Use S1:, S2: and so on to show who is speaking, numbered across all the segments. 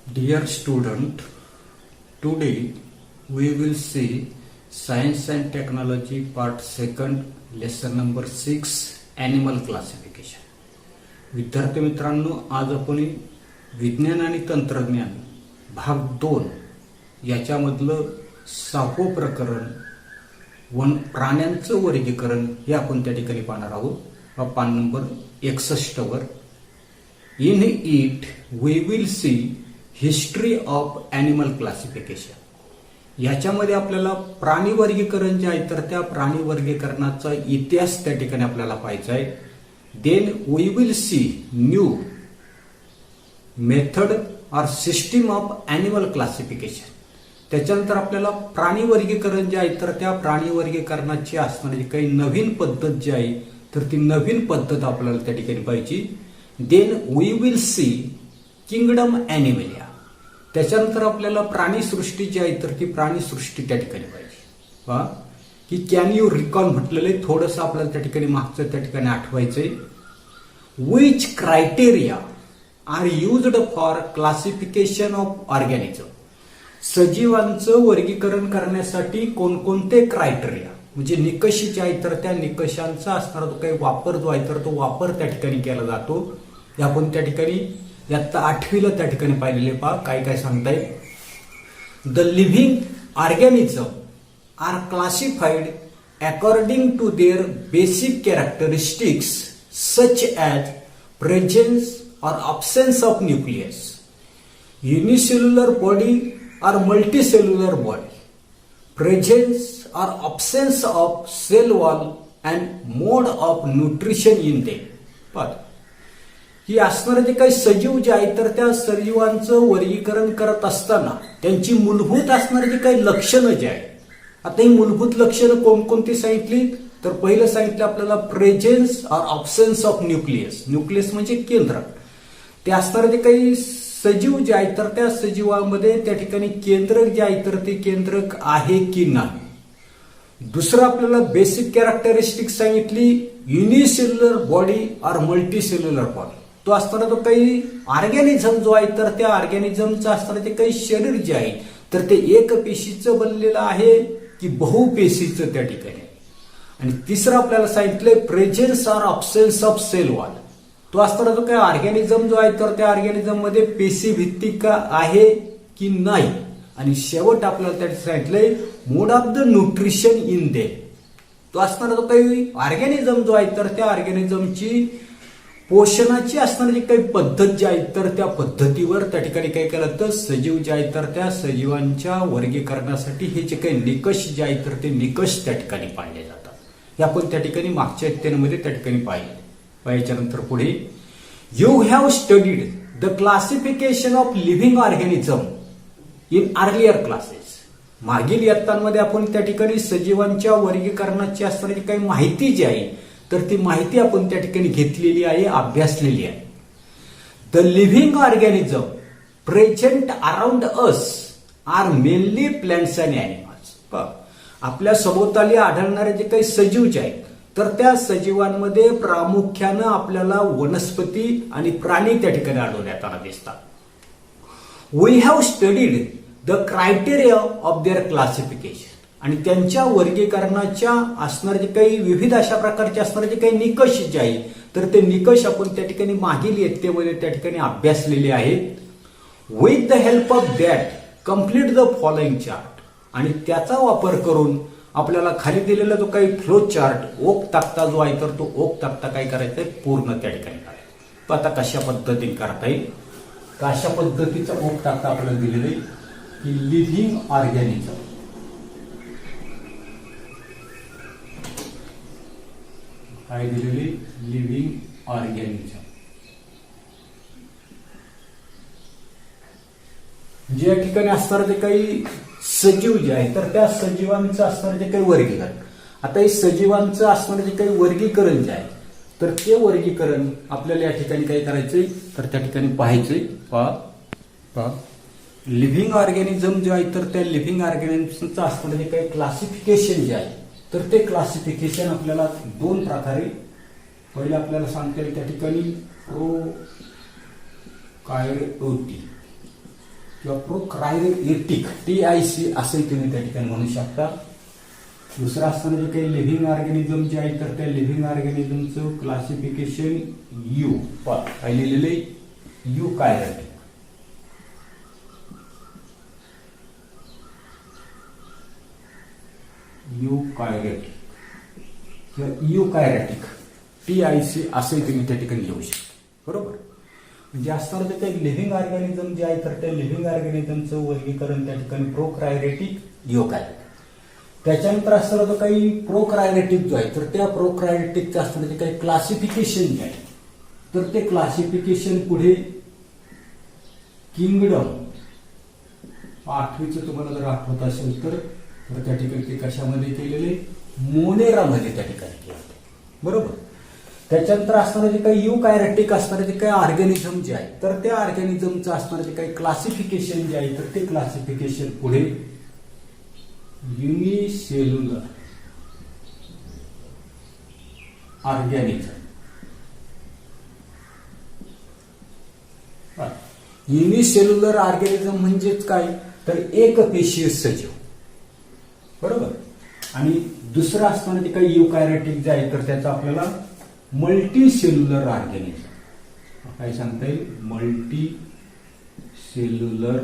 S1: Dear student, today we will see Science and Technology Part 2 Lesson number 6 Animal Classification. विद्यार्थी मित्रांनो, आज आपण विज्ञान आणि तंत्रज्ञान भाग 2 याच्यामधलं 6वं प्रकरण प्राण्यांचं वर्गीकरण हे आपण त्या ठिकाणी पाहणार आहोत. पान नंबर 61 वर. In it we will see history of animal classification. याच्यामध्ये आपल्याला प्राणी वर्गीकरण जे आहे तर त्या प्राणी वर्गीकरणाचा इतिहास त्या ठिकाणी आपल्याला पाहायचा आहे. Then we will see new method or system of animal classification. त्याच्यानंतर आपल्याला प्राणी वर्गीकरण जे आहे तर त्या प्राणी वर्गीकरणाची असणारी काही नवीन पद्धत जी आहे तर ती नवीन पद्धत आपल्याला त्या ठिकाणी पाहिजे. Then we will see kingdom Animalia. त्याच्यानंतर आपल्याला प्राणीसृष्टी जी आहे तर ती प्राणीसृष्टी त्या ठिकाणी पाहिजे. की कॅन यू रिकॉल म्हटलेलं आहे, थोडंसं आपल्याला त्या ठिकाणी मागचं त्या ठिकाणी आठवायचंय. Which criteria are used for classification of organism. सजीवांचं वर्गीकरण करण्यासाठी कोणकोणते क्रायटेरिया म्हणजे निकष जे आहे तर त्या निकषांचा असणारा जो काही वापर जो आहे तर तो वापर त्या ठिकाणी केला जातो. हे आपण त्या ठिकाणी यात 8वीला त्या ठिकाणी पाहिलेले पहा काय काय सांगताय. The living organism are classified according to their basic characteristics such as presence or absence of nucleus, unicellular body or multicellular body, presence or absence of cell wall and mode of nutrition in them. ही असणारे जे काही सजीव जे आहे तर त्या सजीवांचं वर्गीकरण करत असताना त्यांची मूलभूत असणारी जी काही लक्षणं जे आहेत. आता ही मूलभूत लक्षणं कोणकोणती सांगितली तर पहिलं सांगितलं आपल्याला presence or absence of nucleus. Nucleus म्हणजे केंद्र. ते असणारे जे काही सजीव जे आहे तर त्या सजीवामध्ये त्या ठिकाणी केंद्रक जे आहे तर ते केंद्रक आहे की नाही. दुसरं आपल्याला बेसिक कॅरेक्टरिस्टिक सांगितली unicellular body or multicellular body. तो असताना तो काही ऑर्गॅनिझम जो आहे तर त्या ऑर्गॅनिझमचं असताना ते काही शरीर जे आहे तर ते एक पेशीचं बनलेलं आहे की बहुपेशीचं त्या ठिकाणी. आणि तिसरं आपल्याला सांगितलंय presence or absence of cell wall. तो असताना जो काही ऑर्गॅनिझम जो आहे तर त्या ऑर्गॅनिझम मध्ये पेशी भित्तिका आहे की नाही. आणि शेवट आपल्याला त्या सांगितलंय मोड ऑफ द न्यूट्रिशन इन दे. तो असताना जो काही ऑर्गॅनिझम जो आहे तर त्या ऑर्गॅनिझमची पोषणाची असणारी काही पद्धत जी आहे तर त्या पद्धतीवर त्या ठिकाणी काय केलं तर सजीव जे आहे तर त्या सजीवांच्या वर्गीकरणासाठी हे जे काही निकष जे आहे तर ते निकष त्या ठिकाणी पाळले जातात. हे आपण त्या ठिकाणी मागच्या अध्यायामध्ये त्या ठिकाणी पाहिले. याच्यानंतर पुढे you have studied the classification of living organism in earlier classes. मागील इयत्तांमध्ये आपण त्या ठिकाणी सजीवांच्या वर्गीकरणाची असणारी काही माहिती जी आहे तर ती माहिती आपण त्या ठिकाणी घेतलेली आहे, अभ्यासलेली आहे. The living organism present around us are mainly plants and animals. आपल्या सभोवताली आढळणारे जे काही सजीव जे आहेत तर त्या सजीवांमध्ये प्रामुख्यानं आपल्याला वनस्पती आणि प्राणी त्या ठिकाणी आढळून येताना दिसतात. We have studied the criteria of their classification. आणि त्यांच्या वर्गीकरणाच्या असणारे जे काही विविध अशा प्रकारचे असणारे जे काही निकष जे आहे तर ते निकष आपण त्या ठिकाणी मागील इयत्तेमध्ये त्या ठिकाणी अभ्यासलेले आहेत. With the help of that complete the following chart. आणि त्याचा वापर करून आपल्याला खाली दिलेला जो काही फ्लो चार्ट ओक तक्ता जो आहे तर तो ओक तक्ता काय करायचा आहे पूर्ण त्या ठिकाणी करायचा. आता कशा पद्धतीने करता येईल तर अशा पद्धतीचा ओक तक्ता आपल्याला दिलेला आहे की लिव्हिंग ऑर्गॅनिझम. काय दिलेली लिव्हिंग ऑर्गॅनिझम जे या ठिकाणी असणारे जे काही सजीव जे आहे तर त्या सजीवांचं असणारे जे काही वर्गीकरण. आता हे सजीवांचं असणारे जे काही वर्गीकरण जे आहे तर ते वर्गीकरण आपल्याला या ठिकाणी काय करायचंय तर त्या ठिकाणी पाहायचंय. पहा लिव्हिंग ऑर्गॅनिझम जे आहे तर त्या लिव्हिंग ऑर्गॅनिझमचं असणारे जे काही क्लासिफिकेशन जे आहे तर ते क्लासिफिकेशन आपल्याला 2 प्रकारे. पहिले आपल्याला सांगता येईल त्या ठिकाणी प्रोकार्योटी किंवा प्रोकार्योटिक TIC असे तुम्ही त्या ठिकाणी म्हणू शकता. दुसरं असताना जे काही लिव्हिंग ऑर्गॅनिझम जे आहे तर त्या लिव्हिंग ऑर्गॅनिझमचं क्लासिफिकेशन यू काय लिहिलेले युकॅरियोटिक. युकॅरियोटिक किंवा युकॅरियोटिक TIC असे तुम्ही त्या ठिकाणी लिहू शकता. बरोबर. म्हणजे असताना ते काही लिव्हिंग ऑर्गॅनिझम जे आहे तर त्या लिव्हिंग ऑर्गॅनिझमचं वर्गीकरण त्या ठिकाणी प्रोकार्योटिक युकॅरियोटिक. त्याच्यानंतर असताना जो काही प्रोकार्योटिक जो आहे तर त्या प्रोकार्योटिकचं असताना जे काही क्लासिफिकेशन जे आहे तर ते क्लासिफिकेशन पुढे किंगडम 8वीचं तुम्हाला जर आठवत असेल तर त्या ठिकाणी ते कशामध्ये केलेले मोनेरामध्ये त्या ठिकाणी केले. बरोबर. त्याच्यानंतर असणारे जे काही युकॅरियोटिक असणारे जे काही ऑर्गॅनिझम जे आहे तर त्या ऑर्गॅनिझमचं असणारे जे काही क्लासिफिकेशन जे आहे तर ते क्लासिफिकेशन पुढे युनिसेल्युलर ऑर्गॅनिझम. युनिसेल्युलर ऑर्गॅनिझम म्हणजेच काय तर एक पेशीय सजीव. बरोबर. आणि दुसरं असताना जे काही युकॅरियोटिक जे आहे तर त्याचं आपल्याला मल्टी सेल्युलर ऑर्गॅनिझम काय सांगता येईल मल्टी सेल्युलर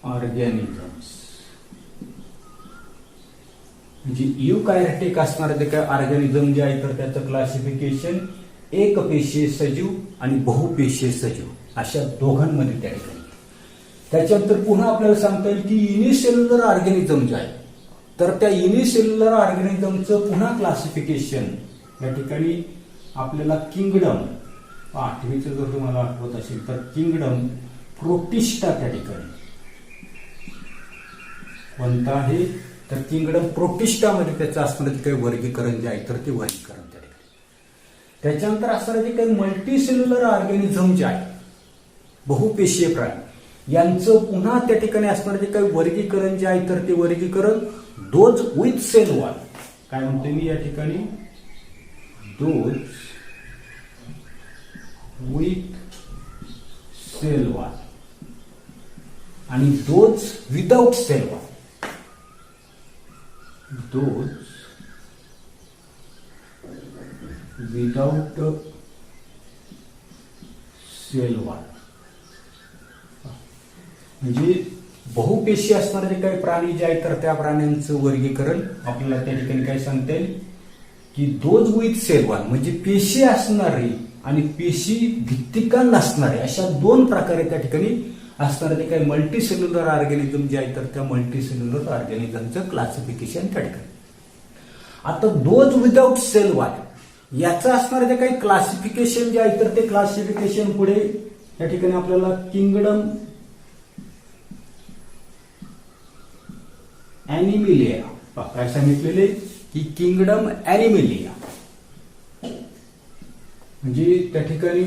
S1: ऑर्गॅनिझम्स. म्हणजे युकॅरियोटिक असणारे जे काही ऑर्गॅनिझम जे आहे तर त्याचं क्लासिफिकेशन एक पेशीय सजीव आणि बहुपेशीय सजीव अशा दोघांमध्ये त्या ठिकाणी. त्याच्यानंतर पुन्हा आपल्याला सांगता येईल की युनिसेल्युलर ऑर्गॅनिझम जे आहे तर त्या युनिसेल्युलर ऑर्गॅनिझमचं पुन्हा क्लासिफिकेशन या ठिकाणी आपल्याला किंगडम 8वीचं जर तुम्हाला आठवत असेल तर किंगडम प्रोटिस्टा त्या ठिकाणी कोणता आहे तर किंगडम प्रोटिस्टामध्ये त्याचं असणारं काही वर्गीकरण जे आहे तर ते वर्गीकरण त्या ठिकाणी. त्याच्यानंतर असणारे जे काही मल्टी सेल्युलर ऑर्गॅनिझम जे आहे बहुपेशीय प्राणी यांचं पुन्हा त्या ठिकाणी असणारे जे काही वर्गीकरण जे आहे तर ते वर्गीकरण दोज विथ सेल वॉल काय म्हणते मी या ठिकाणी दोज विथ सेल वॉल आणि those without cell wall. Those without cell wall म्हणजे बहुपेशी असणारे जे काही प्राणी जे आहेत तर त्या प्राण्यांचं वर्गीकरण आपल्याला त्या ठिकाणी काय सांगता येईल की दोज विथ सेल वॉल म्हणजे पेशी असणारे आणि पेशी भित्तिका नसणारे अशा दोन प्रकारे त्या ठिकाणी असणारे जे काही मल्टी सेल्युलर ऑर्गॅनिझम जे आहे तर त्या मल्टी सेल्युलर ऑर्गॅनिझमचं क्लासिफिकेशन त्या ठिकाणी. आता दोज विदाउट सेल वॉल याचं असणारे जे काही क्लासिफिकेशन जे आहे तर ते क्लासिफिकेशन पुढे या ठिकाणी आपल्याला किंगडम ॲनिमिलिया काय सांगितलेले की किंगडम ॲनिमिलिया म्हणजे त्या ठिकाणी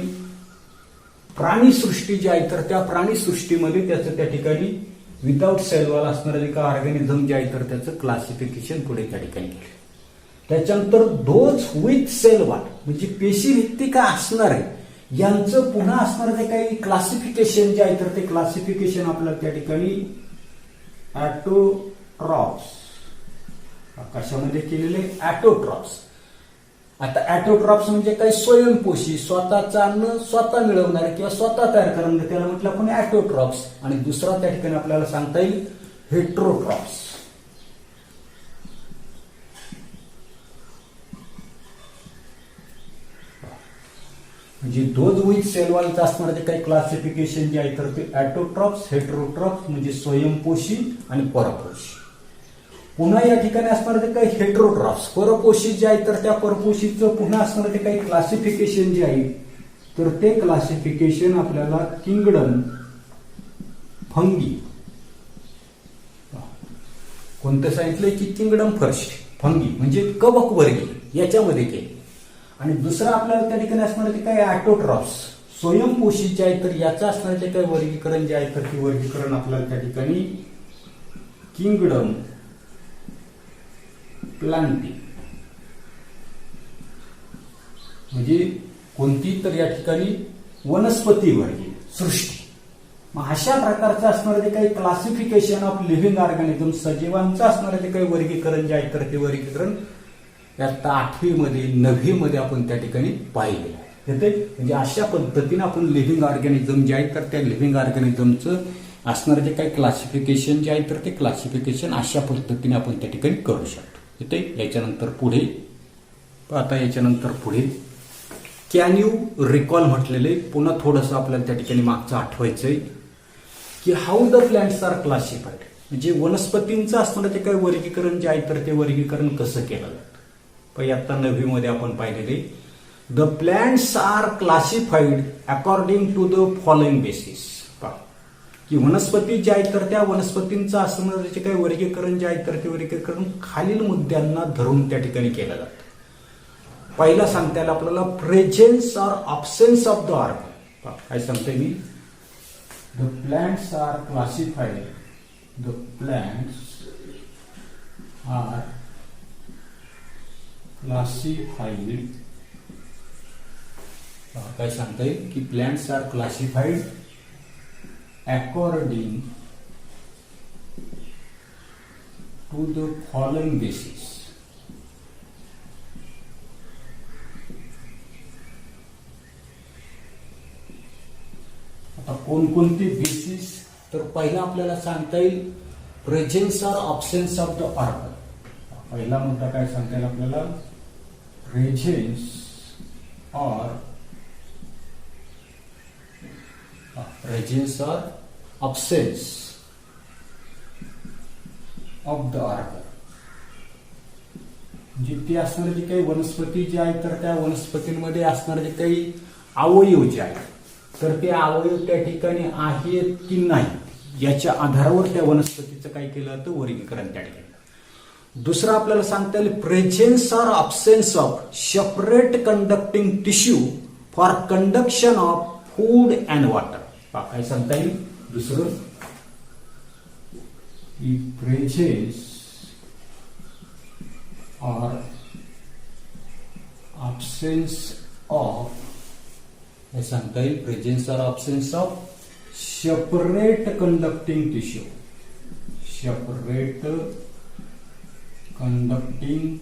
S1: प्राणीसृष्टी जी आहे तर त्या प्राणीसृष्टीमध्ये त्याचं त्या ठिकाणी विदाउट सेलवॉल असणारे जे काही ऑर्गॅनिझम जे आहे तर त्याचं क्लासिफिकेशन पुढे त्या ठिकाणी केलं. त्याच्यानंतर दोज विथ सेलवॉल म्हणजे पेशीभित्तिका असणारे यांचं पुन्हा असणारं जे काही क्लासिफिकेशन जे आहे तर ते क्लासिफिकेशन आपल्याला त्या ठिकाणी ॲटोट्रॉप्स कशामध्ये केलेले ॲटोट्रॉप्स. आता ॲटोट्रॉप्स म्हणजे काही स्वयंपोषी स्वतःचं अन्न स्वतः मिळवणारे किंवा स्वतः तयार करणारे त्याला म्हटलं आपण ॲटोट्रॉप्स. आणि दुसरा त्या ठिकाणी आपल्याला सांगता येईल हेट्रोट्रॉप्स. म्हणजे दोज विथ सेलवॉलचं असणारं जे काही क्लासिफिकेशन जे आहे तर ते ॲटोट्रॉप्स हेट्रोट्रॉप्स म्हणजे स्वयंपोषी आणि परपोषी. पुन्हा या ठिकाणी असणारे जे काही हेट्रोट्रॉप्स परपोषी जे आहे तर त्या परपोषीचं पुन्हा असणारं जे काही क्लासिफिकेशन जे आहे तर ते क्लासिफिकेशन आपल्याला किंगडम फंगी कोणतं सांगितलंय की किंगडम फर्स्ट फंगी म्हणजे कवक वर्गीय याच्यामध्ये केले. आणि दुसरं आपल्याला त्या ठिकाणी असणारे जे काही ॲटोट्रॉप्स स्वयंपोषी जे आहे तर याचं असणारे जे काही वर्गीकरण जे आहे तर ते वर्गीकरण आपल्याला त्या ठिकाणी किंगडम प्लांटी म्हणजे कोणती तर या ठिकाणी वनस्पती वर्गीय सृष्टी मग अशा प्रकारचं असणारे जे काही क्लासिफिकेशन ऑफ लिव्हिंग ऑर्गॅनिझम, सजीवांचं असणारे जे काही वर्गीकरण जे आहे तर ते वर्गीकरण आता 8वी मध्ये 9वी मध्ये आपण त्या ठिकाणी पाहिलेलं आहे. येते म्हणजे अशा पद्धतीने आपण लिव्हिंग ऑर्गॅनिझम जे आहे तर त्या लिव्हिंग ऑर्गॅनिझमचं असणारे जे काही क्लासिफिकेशन जे आहे तर ते क्लासिफिकेशन अशा पद्धतीने आपण त्या ठिकाणी करू शकतो. येते याच्यानंतर पुढे आता याच्यानंतर पुढे कॅन यू रिकॉल म्हटलेले पुन्हा थोडंसं आपल्याला त्या ठिकाणी मागचं आठवायचंय की how the plants are classified, म्हणजे वनस्पतींचं असणारं जे काही वर्गीकरण जे आहे तर ते वर्गीकरण कसं केलं जातं. पण आता 9वी मध्ये आपण पाहिलेले the plants are classified according to the following basis, की वनस्पती जे आहे तर त्या वनस्पतींचं असणारं जे काही वर्गीकरण जे आहे तर ते वर्गीकरण खालील मुद्द्यांना धरून त्या ठिकाणी केलं जातं. पहिला सांगता येईल आपल्याला presence or absence of the organ. काय सांगते मी, the plants are classified, the plants are classified, काय सांगता येईल की plants are classified according to the following basis. आता कोणकोणती बेसिस, तर पहिला आपल्याला सांगता येईल presence or absence of the organ. पहिला मुद्दा काय सांगता येईल आपल्याला, presence or absence of the organ, म्हणजे ते असणारे जे काही वनस्पती जे आहे तर त्या वनस्पतींमध्ये असणारे जे काही अवयव जे आहेत तर ते अवयव त्या ठिकाणी आहेत की नाही याच्या आधारावर त्या वनस्पतीचं काय केलं जातं वर्गीकरण त्या ठिकाणी. दुसरं आपल्याला सांगता येईल presence or absence of separate conducting tissue for conduction of food and water. काय सांगता येईल दुसरं, प्रेझेन्स ऑर ऑब्सेन्स ऑफ, हे सांगता येईल presence or absence of separate conducting tissue, separate conducting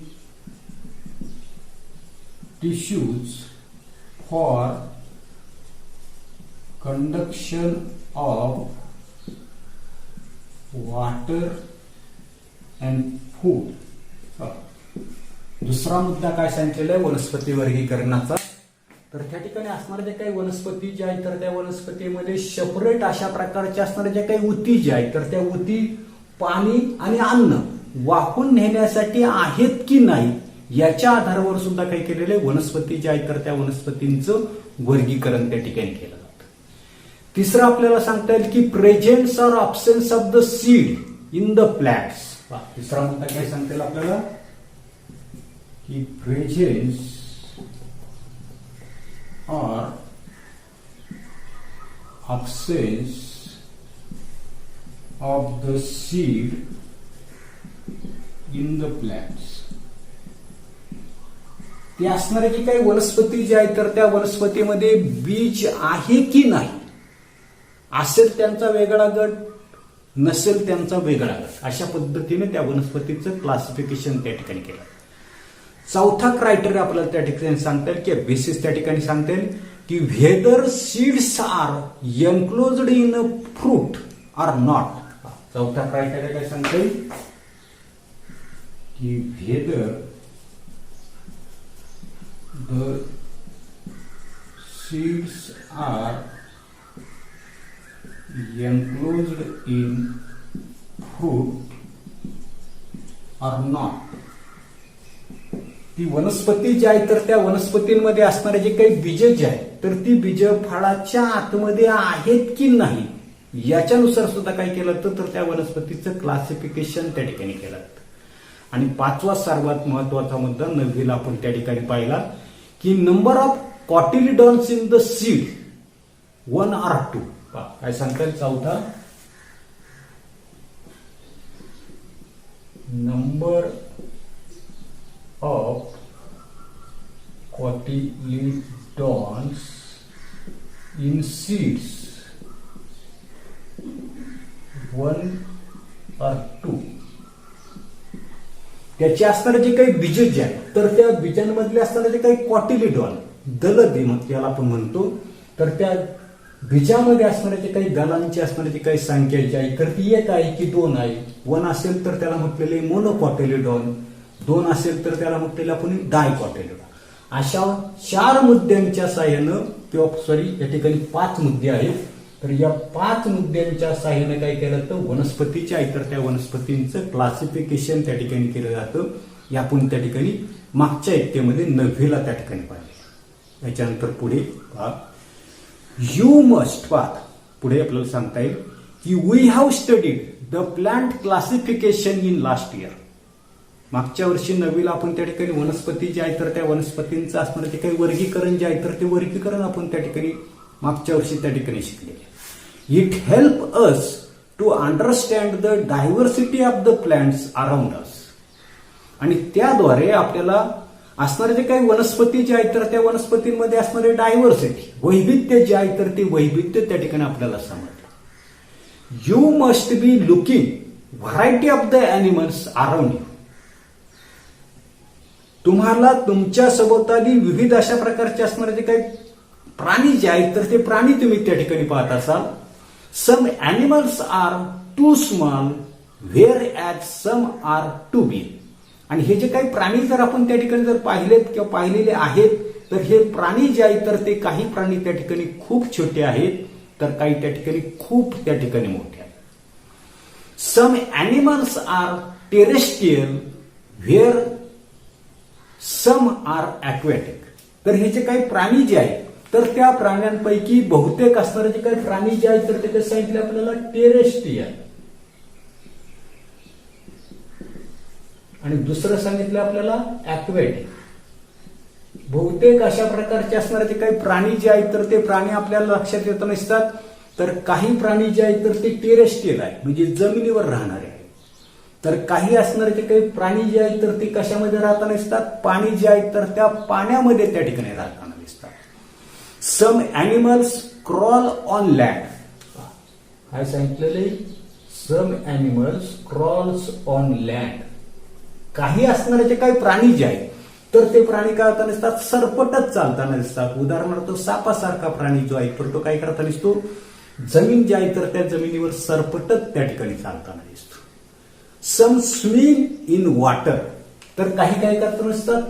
S1: tissues for conduction of water and food. दुसरा मुद्दा काय सांगितलेला आहे वनस्पती वर्गीकरणाचा, तर त्या ठिकाणी असणारे जे काही वनस्पती जे आहे तर त्या वनस्पतीमध्ये सेपरेट अशा प्रकारचे असणारे जे काही ऊती जे आहेत तर त्या ऊती पाणी आणि अन्न वाहून नेण्यासाठी आहेत की नाही याच्या आधारावर सुद्धा काही केलेले वनस्पती जे आहेत तर त्या वनस्पतींचं वर्गीकरण त्या ठिकाणी केलं जातं. तिसरं आपल्याला सांगता येईल की presence or absence of the seed in the plants. तिसरा मुद्दा काय सांगता येईल आपल्याला की presence or absence of the seed in the plants. ते असणारे जी काही वनस्पती जी आहे तर त्या वनस्पतीमध्ये बीज आहे की नाही, असेल त्यांचा वेगळा गट, नसेल त्यांचा वेगळा गट, अशा पद्धतीने त्या वनस्पतीचं क्लासिफिकेशन त्या ठिकाणी केलं. चौथा क्रायटेरिया आपल्याला त्या ठिकाणी सांगता येईल की बेसिस त्या ठिकाणी सांगता येईल की whether seeds are enclosed in a fruit or not. चौथा क्रायटेरिया काय सांगता येईल की whether the seeds are enclosed in fruit or not. ती वनस्पती जी आहे तर त्या वनस्पतींमध्ये असणारे जे काही बीज जे आहेत तर ती बीज फळाच्या आतमध्ये आहेत की नाही याच्यानुसार सुद्धा काय केलं जातं तर त्या वनस्पतीचं क्लासिफिकेशन त्या ठिकाणी केलं जातं. आणि पाचवा सर्वात महत्वाचा मुद्दा 9वीला आपण त्या ठिकाणी पाहिला की number of cotyledons in the seed 1 or 2. काय सांगता येईल चौथा, number of cotyledons in seeds 1 or 2. त्याचे असणारे जे काही बीज जे आहेत तर त्या बीजांमधले असणारे जे काही कॉटिलिडॉन दल मग त्याला आपण म्हणतो, तर त्या बीजामध्ये असणारे जे काही दलांची असणारी जी काही संख्या जी आहे तर ती 1 आहे की 2 आहे. 1 असेल तर त्याला म्हटलेले मोनोकॉटिलिडॉन, 2 असेल तर त्याला म्हटलेलं आपण डायकॉटिलिडॉन. अशा 4 मुद्द्यांच्या साह्यानं किंवा या ठिकाणी 5 मुद्दे आहेत. तर या 5 मुद्द्यांच्या साह्यानं काय केलं तर वनस्पतीच्या तर त्या वनस्पतींचं क्लासिफिकेशन त्या ठिकाणी केलं जातं. या आपण त्या ठिकाणी मागच्या इयत्तेमध्ये 9वीला त्या ठिकाणी पाहिजे. याच्यानंतर पुढे यू मस्ट पुढे आपल्याला सांगता येईल की we have studied the plant classification in last year. मागच्या वर्षी 9वीला आपण त्या ठिकाणी वनस्पती जे आहे तर त्या वनस्पतींचं असणारं जे काही वर्गीकरण जे आहे तर ते वर्गीकरण आपण त्या ठिकाणी मागच्या वर्षी त्या ठिकाणी शिकले. It help us to understand the diversity of the plants around us. आणि त्याद्वारे आपल्याला असणारे जे काही वनस्पती जे आहेत तर त्या वनस्पतींमध्ये असणारे डायव्हर्सिटी वैविध्य जे आहे तर ते वैविध्य त्या ठिकाणी आपल्याला समजलं. You must be looking variety of the animals around you. तुम्हाला तुमच्या सभोवताली विविध अशा प्रकारचे असणारे जे काही प्राणी जे आहेत तर ते प्राणी तुम्ही त्या ठिकाणी पाहत असाल. Some animals are too small whereas some are too big. आणि हे जे काही प्राणी जर आपण त्या ठिकाणी जर पाहिलेत किंवा पाहिलेले आहेत तर हे प्राणी जे आहेत तर ते काही प्राणी त्या ठिकाणी खूप छोटे आहेत तर काही त्या ठिकाणी खूप त्या ठिकाणी मोठे आहेत. Some animals are terrestrial where some are aquatic. तर हे जे काही प्राणी जे आहेत तर त्या प्राण्यांपैकी बहुतेक असणारे जे काही प्राणी जे आहेत तर ते सांगितले आपल्याला टेरेस्ट्रियल, आणि दुसरं सांगितलं आपल्याला ॲक्वॅटिक. बहुतेक अशा प्रकारचे असणारे जे काही प्राणी जे आहेत तर ते प्राणी आपल्याला लक्षात येत नसतात. तर काही प्राणी जे आहेत तर ते टेरेस्ट्रियल आहे म्हणजे जमिनीवर राहणारे आहेत. तर काही असणारे जे काही प्राणी जे आहेत तर ते कशामध्ये राहताना दिसतात, पाणी जे आहेत तर त्या पाण्यामध्ये त्या ठिकाणी राहताना दिसतात. सम अॅनिमल्स क्रॉल ऑन लँड. काय सांगितलेले, सम अॅनिमल्स क्रॉल्स ऑन लँड. काही असणारे जे काही प्राणी जे आहेत तर ते प्राणी काय होताना दिसतात, सरपटत चालताना दिसतात. उदाहरणार्थ सापासारखा प्राणी जो आहे तर तो काय करताना दिसतो, जमीन जी आहे तर त्या जमिनीवर सरपटत त्या ठिकाणी चालताना दिसतो. सम स्विम इन वॉटर. तर काही काय करताना दिसतात,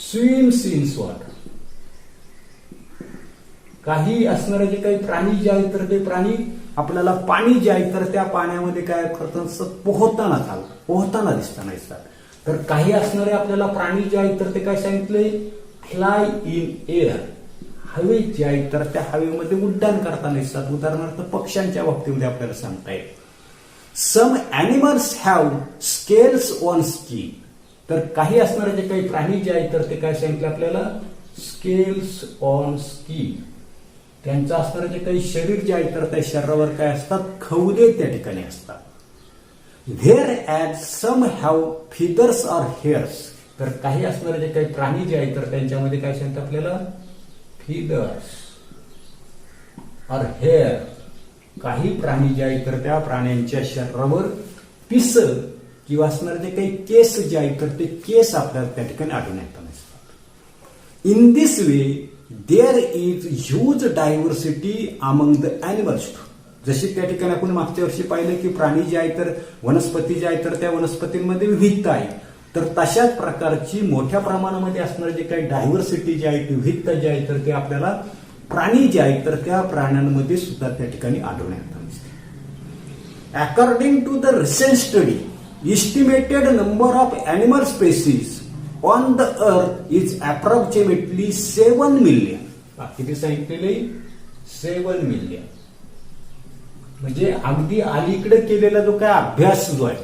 S1: स्विम्स इन वॉटर. काही असणारे जे काही प्राणी जे आहेत तर ते प्राणी आपल्याला पाणी जे आहे तर त्या पाण्यामध्ये काय करताना पोहताना दिसताना दिसतात. तर काही असणारे आपल्याला प्राणी जे आहेत तर ते काय सांगितले, फ्लाय इन एअर. हवे जे आहे तर त्या हवेमध्ये उड्डाण करताना दिसतात. उदाहरणार्थ पक्ष्यांच्या बाबतीमध्ये आपल्याला सांगता येईल. Some animals have scales on skin. तर काही असणारे जे काही प्राणी जे आहेत तर ते काय सांगितले आपल्याला, स्केल्स ऑन स्किन. त्यांचं असणारे जे काही शरीर जे आहे तर त्या शरीरावर काय असतात, खवले त्या ठिकाणी असतात. Whereas some have feathers or hairs. तर काही असणारे जे काही प्राणी जे आहेत तर त्यांच्यामध्ये काय सांगतात आपल्याला, फिदर्स ऑर हेअर. काही प्राणी जे आहेत तर त्या प्राण्यांच्या शरीरावर पिस किंवा असणारे जे काही केस जे आहेत तर ते केस आपल्याला त्या ठिकाणी आढळून येताना दिसतात. In this way there is huge diversity among the animals. जशी त्या ठिकाणी आपण मागच्या वर्षी पाहिलं की प्राणी जे आहे तर वनस्पती जे आहे तर त्या वनस्पतींमध्ये विविधता आहे. तर तशाच प्रकारची मोठ्या प्रमाणामध्ये असणारी जे काही डायव्हर्सिटी जी आहे, विविधता जी आहे तर ते आपल्याला प्राणी जे आहेत तर त्या प्राण्यांमध्ये सुद्धा त्या ठिकाणी आढळून येतात. According to the recent study, estimated number of animal species on the earth is approximately 7 million. किती सांगितलेले, 7 मिलियन. म्हणजे अगदी अलीकडे केलेला जो काय अभ्यास जो आहे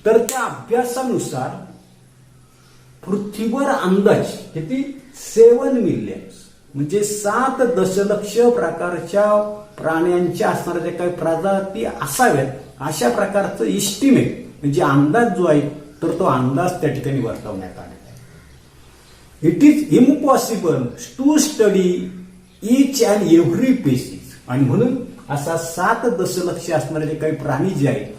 S1: तर त्या अभ्यासानुसार पृथ्वीवर अंदाज किती, 7 मिलियन म्हणजे 7 दशलक्ष प्रकारच्या प्राण्यांच्या असणाऱ्या ज्या काही प्रजाती असाव्यात अशा प्रकारचं इस्टिमेट म्हणजे अंदाज जो आहे तर तो अंदाज त्या ठिकाणी वर्तवण्यात आलेला आहे. It is impossible to study each and every species. आणि म्हणून असा 7 दशलक्ष असणारे जे काही प्राणी जे आहेत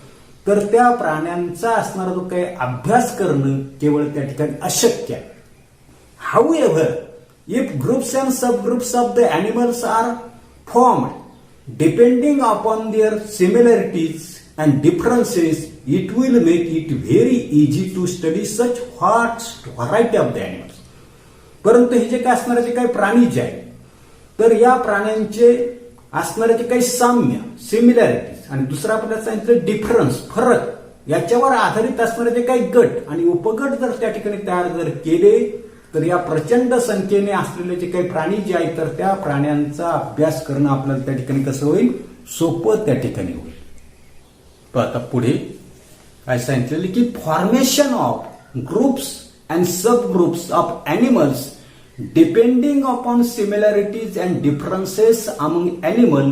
S1: तर त्या प्राण्यांचा असणारा जो काही अभ्यास करणं केवळ त्या ठिकाणी अशक्य आहे. However if groups and sub groups of the animals are formed depending upon their similarities and differences it will make it very easy to study such vast variety of the animals. परंतु हे जे काय असणारे जे काही प्राणी जे आहेत तर या प्राण्यांचे असणारे जे काही साम्य सिमिलॅरिटीज आणि दुसरा आपल्याला सांगितलं डिफरन्स फरक याच्यावर आधारित असणारे जे काही गट आणि उपगट जर त्या ठिकाणी तयार जर केले तर या प्रचंड संख्येने असलेले जे काही प्राणी जे आहेत तर त्या प्राण्यांचा अभ्यास करणं आपल्याला त्या ठिकाणी कसं होईल सोपं त्या ठिकाणी होईल. तर आता पुढे काय सांगितलेलं की formation of groups and sub groups of animals depending upon similarities and differences among animal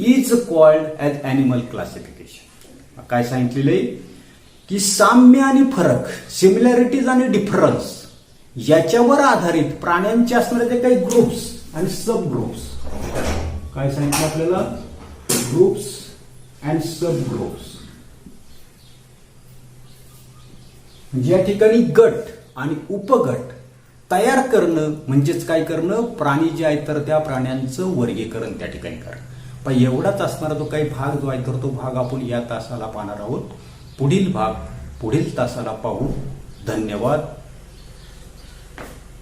S1: is called as animal classification. काय सांगितलेलं आहे की साम्य आणि फरक सिमिलॅरिटीज आणि डिफरन्स याच्यावर आधारित प्राण्यांचे असणारे जे काही ग्रुप्स आणि सब ग्रुप्स काय सांगितलं आपल्याला ग्रुप्स अँड सब ग्रुप्स या ठिकाणी गट आणि उपगट तयार करणं म्हणजेच काय करणं प्राणी जे आहेत तर त्या प्राण्यांचं वर्गीकरण त्या ठिकाणी करणं. पण एवढाच असणारा जो काही भाग जो आहे तर तो भाग आपण या तासाला पाहणार आहोत. पुढील भाग पुढील तासाला पाहू. धन्यवाद.